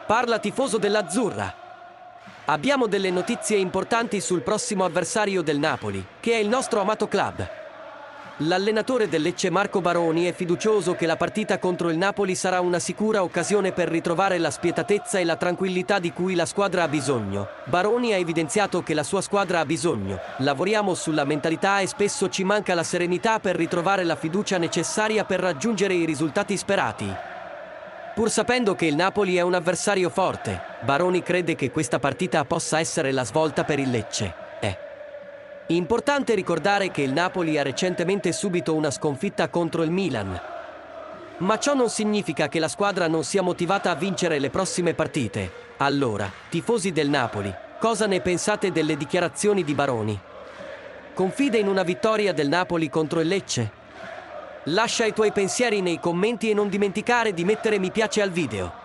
Parla tifoso dell'Azzurra. Abbiamo delle notizie importanti sul prossimo avversario del Napoli, che è il nostro amato club. L'allenatore del Lecce Marco Baroni è fiducioso che la partita contro il Napoli sarà una sicura occasione per ritrovare la spietatezza e la tranquillità di cui la squadra ha bisogno. Baroni ha evidenziato che la sua squadra ha bisogno. Lavoriamo sulla mentalità e spesso ci manca la serenità per ritrovare la fiducia necessaria per raggiungere i risultati sperati. Pur sapendo che il Napoli è un avversario forte, Baroni crede che questa partita possa essere la svolta per il Lecce. Importante ricordare che il Napoli ha recentemente subito una sconfitta contro il Milan. Ma ciò non significa che la squadra non sia motivata a vincere le prossime partite. Allora, tifosi del Napoli, cosa ne pensate delle dichiarazioni di Baroni? Confida in una vittoria del Napoli contro il Lecce? Lascia i tuoi pensieri nei commenti e non dimenticare di mettere mi piace al video.